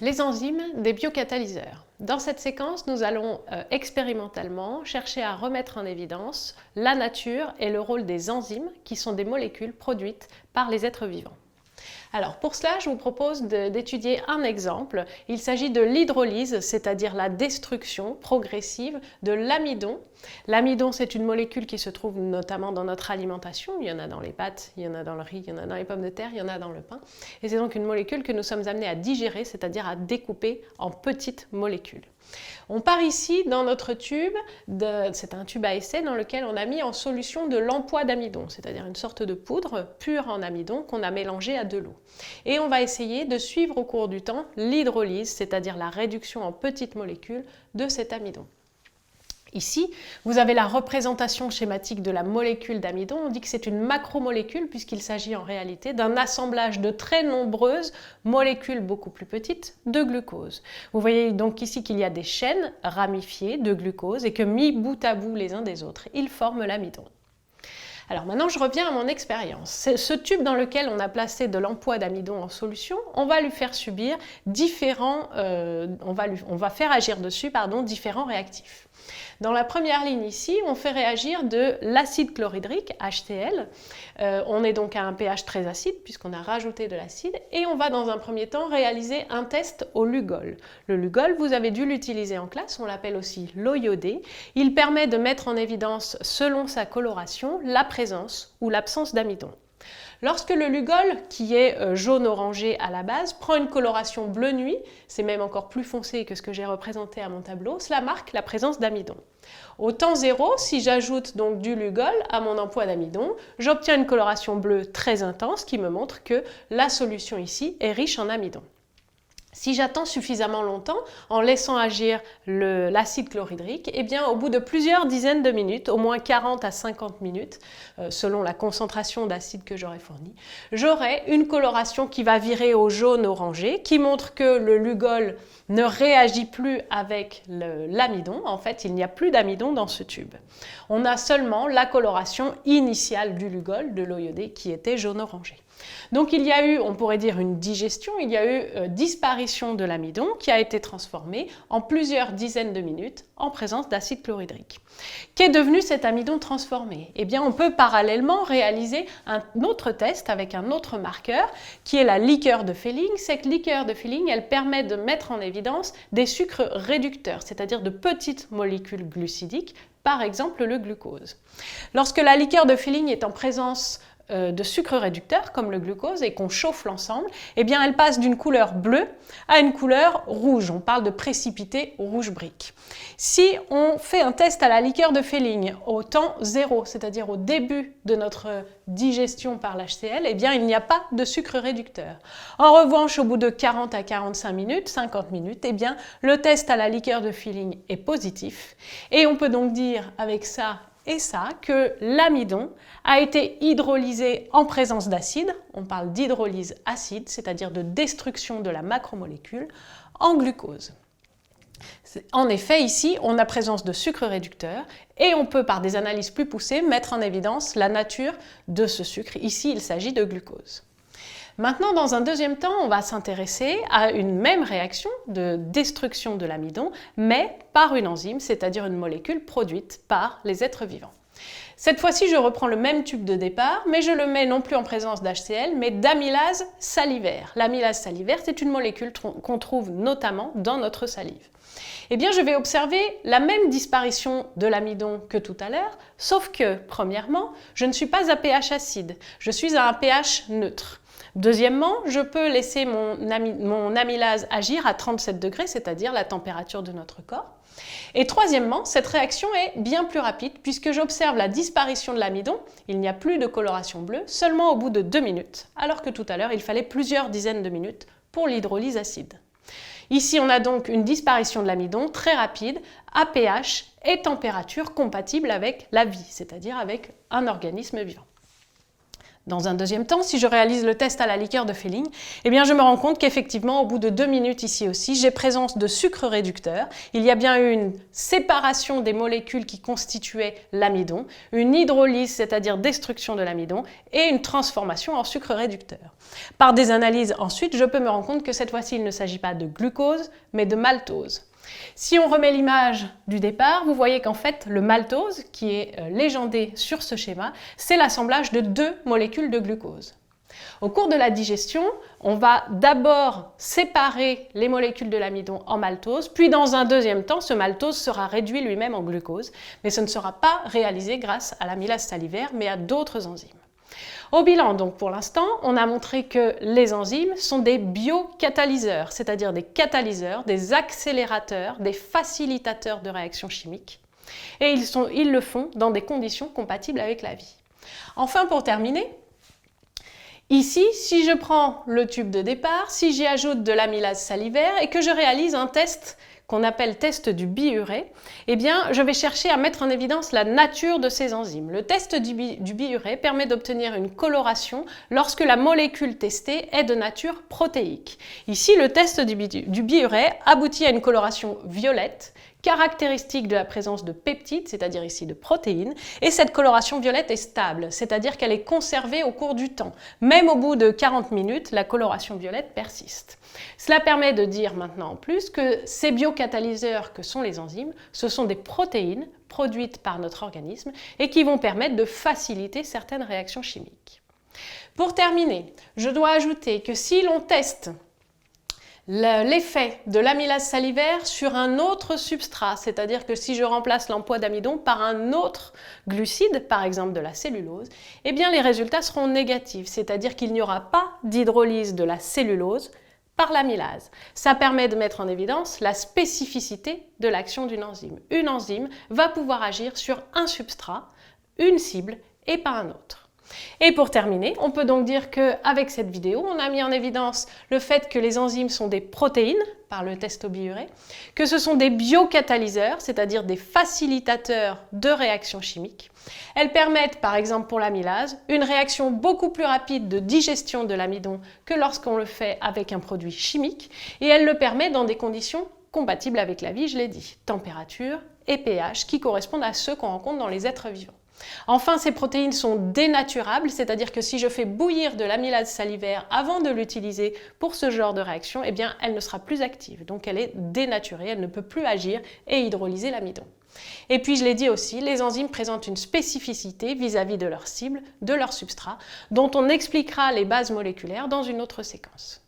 Les enzymes des biocatalyseurs. Dans cette séquence, nous allons expérimentalement chercher à remettre en évidence la nature et le rôle des enzymes qui sont des molécules produites par les êtres vivants. Alors pour cela, je vous propose d'étudier un exemple. Il s'agit de l'hydrolyse, c'est-à-dire la destruction progressive de l'amidon. L'amidon, c'est une molécule qui se trouve notamment dans notre alimentation. Il y en a dans les pâtes, il y en a dans le riz, il y en a dans les pommes de terre, il y en a dans le pain. Et c'est donc une molécule que nous sommes amenés à digérer, c'est-à-dire à découper en petites molécules. On part ici dans notre tube, c'est un tube à essai dans lequel on a mis en solution de l'empois d'amidon, c'est-à-dire une sorte de poudre pure en amidon qu'on a mélangée à de l'eau. Et on va essayer de suivre au cours du temps l'hydrolyse, c'est-à-dire la réduction en petites molécules de cet amidon. Ici, vous avez la représentation schématique de la molécule d'amidon. On dit que c'est une macromolécule puisqu'il s'agit en réalité d'un assemblage de très nombreuses molécules beaucoup plus petites de glucose. Vous voyez donc ici qu'il y a des chaînes ramifiées de glucose et que mis bout à bout les uns des autres, ils forment l'amidon. Alors maintenant, je reviens à mon expérience. Ce tube dans lequel on a placé de l'empois d'amidon en solution, on va lui faire subir on va faire agir dessus différents réactifs. Dans la première ligne ici, on fait réagir de l'acide chlorhydrique, HCl. On est donc à un pH très acide puisqu'on a rajouté de l'acide et on va dans un premier temps réaliser un test au Lugol. Le Lugol, vous avez dû l'utiliser en classe, on l'appelle aussi l'eau iodée. Il permet de mettre en évidence, selon sa coloration, la présence ou l'absence d'amidon. Lorsque le Lugol, qui est jaune-orangé à la base, prend une coloration bleu nuit, c'est même encore plus foncé que ce que j'ai représenté à mon tableau, cela marque la présence d'amidon. Au temps 0, si j'ajoute donc du Lugol à mon empois d'amidon, j'obtiens une coloration bleue très intense qui me montre que la solution ici est riche en amidon. Si j'attends suffisamment longtemps, en laissant agir l'acide chlorhydrique, eh bien, au bout de plusieurs dizaines de minutes, au moins 40 à 50 minutes, selon la concentration d'acide que j'aurai fournie, j'aurai une coloration qui va virer au jaune-orangé, qui montre que le Lugol ne réagit plus avec l'amidon. En fait, il n'y a plus d'amidon dans ce tube. On a seulement la coloration initiale du Lugol, de l'eau iodée, qui était jaune-orangé. Donc il y a eu, on pourrait dire, une digestion, il y a eu disparition de l'amidon qui a été transformé en plusieurs dizaines de minutes en présence d'acide chlorhydrique. Qu'est devenu cet amidon transformé? Eh bien, on peut parallèlement réaliser un autre test avec un autre marqueur qui est la liqueur de Fehling. Cette liqueur de Fehling, elle permet de mettre en évidence des sucres réducteurs, c'est-à-dire de petites molécules glucidiques, par exemple le glucose. Lorsque la liqueur de Fehling est en présence de sucre réducteur comme le glucose et qu'on chauffe l'ensemble, eh bien elle passe d'une couleur bleue à une couleur rouge. On parle de précipité rouge brique. Si on fait un test à la liqueur de Fehling au temps 0, c'est-à-dire au début de notre digestion par l'HCl, eh bien il n'y a pas de sucre réducteur. En revanche, au bout de 40 à 45 minutes, 50 minutes, eh bien le test à la liqueur de Fehling est positif et on peut donc dire avec ça et ça que l'amidon a été hydrolysé en présence d'acide, on parle d'hydrolyse acide, c'est-à-dire de destruction de la macromolécule, en glucose. En effet, ici, on a présence de sucre réducteur et on peut, par des analyses plus poussées, mettre en évidence la nature de ce sucre. Ici, il s'agit de glucose. Maintenant, dans un deuxième temps, on va s'intéresser à une même réaction de destruction de l'amidon, mais par une enzyme, c'est-à-dire une molécule produite par les êtres vivants. Cette fois-ci, je reprends le même tube de départ, mais je le mets non plus en présence d'HCl, mais d'amylase salivaire. L'amylase salivaire, c'est une molécule qu'on trouve notamment dans notre salive. Eh bien, je vais observer la même disparition de l'amidon que tout à l'heure, sauf que, premièrement, je ne suis pas à pH acide, je suis à un pH neutre. Deuxièmement, je peux laisser mon amylase agir à 37 degrés, c'est-à-dire la température de notre corps. Et troisièmement, cette réaction est bien plus rapide puisque j'observe la disparition de l'amidon, il n'y a plus de coloration bleue, seulement au bout de 2 minutes, alors que tout à l'heure, il fallait plusieurs dizaines de minutes pour l'hydrolyse acide. Ici, on a donc une disparition de l'amidon très rapide à pH et température compatible avec la vie, c'est-à-dire avec un organisme vivant. Dans un deuxième temps, si je réalise le test à la liqueur de Fehling, eh bien je me rends compte qu'effectivement, au bout de 2 minutes ici aussi, j'ai présence de sucre réducteur. Il y a bien eu une séparation des molécules qui constituaient l'amidon, une hydrolyse, c'est-à-dire destruction de l'amidon, et une transformation en sucre réducteur. Par des analyses ensuite, je peux me rendre compte que cette fois-ci, il ne s'agit pas de glucose, mais de maltose. Si on remet l'image du départ, vous voyez qu'en fait, le maltose, qui est légendé sur ce schéma, c'est l'assemblage de 2 molécules de glucose. Au cours de la digestion, on va d'abord séparer les molécules de l'amidon en maltose, puis dans un deuxième temps, ce maltose sera réduit lui-même en glucose, mais ce ne sera pas réalisé grâce à l'amylase salivaire, mais à d'autres enzymes. Au bilan, donc pour l'instant, on a montré que les enzymes sont des biocatalyseurs, c'est-à-dire des catalyseurs, des accélérateurs, des facilitateurs de réactions chimiques. Et ils le font dans des conditions compatibles avec la vie. Enfin, pour terminer, ici, si je prends le tube de départ, si j'y ajoute de l'amylase salivaire et que je réalise un test qu'on appelle test du biurée, eh bien, je vais chercher à mettre en évidence la nature de ces enzymes. Le test du biurée permet d'obtenir une coloration lorsque la molécule testée est de nature protéique. Ici, le test du biurée aboutit à une coloration violette, caractéristique de la présence de peptides, c'est-à-dire ici de protéines, et cette coloration violette est stable, c'est-à-dire qu'elle est conservée au cours du temps. Même au bout de 40 minutes, la coloration violette persiste. Cela permet de dire maintenant en plus que ces biocatalyseurs que sont les enzymes, ce sont des protéines produites par notre organisme et qui vont permettre de faciliter certaines réactions chimiques. Pour terminer, je dois ajouter que si l'on teste l'effet de l'amylase salivaire sur un autre substrat, c'est-à-dire que si je remplace l'emploi d'amidon par un autre glucide, par exemple de la cellulose, eh bien les résultats seront négatifs, c'est-à-dire qu'il n'y aura pas d'hydrolyse de la cellulose par l'amylase. Ça permet de mettre en évidence la spécificité de l'action d'une enzyme. Une enzyme va pouvoir agir sur un substrat, une cible et pas un autre. Et pour terminer, on peut donc dire qu'avec cette vidéo, on a mis en évidence le fait que les enzymes sont des protéines, par le test au biurée, que ce sont des biocatalyseurs, c'est-à-dire des facilitateurs de réactions chimiques. Elles permettent, par exemple pour l'amylase, une réaction beaucoup plus rapide de digestion de l'amidon que lorsqu'on le fait avec un produit chimique, et elles le permettent dans des conditions compatibles avec la vie, je l'ai dit, température et pH, qui correspondent à ceux qu'on rencontre dans les êtres vivants. Enfin, ces protéines sont dénaturables, c'est-à-dire que si je fais bouillir de l'amylase salivaire avant de l'utiliser pour ce genre de réaction, eh bien, elle ne sera plus active. Donc, elle est dénaturée, elle ne peut plus agir et hydrolyser l'amidon. Et puis, je l'ai dit aussi, les enzymes présentent une spécificité vis-à-vis de leur cible, de leur substrat, dont on expliquera les bases moléculaires dans une autre séquence.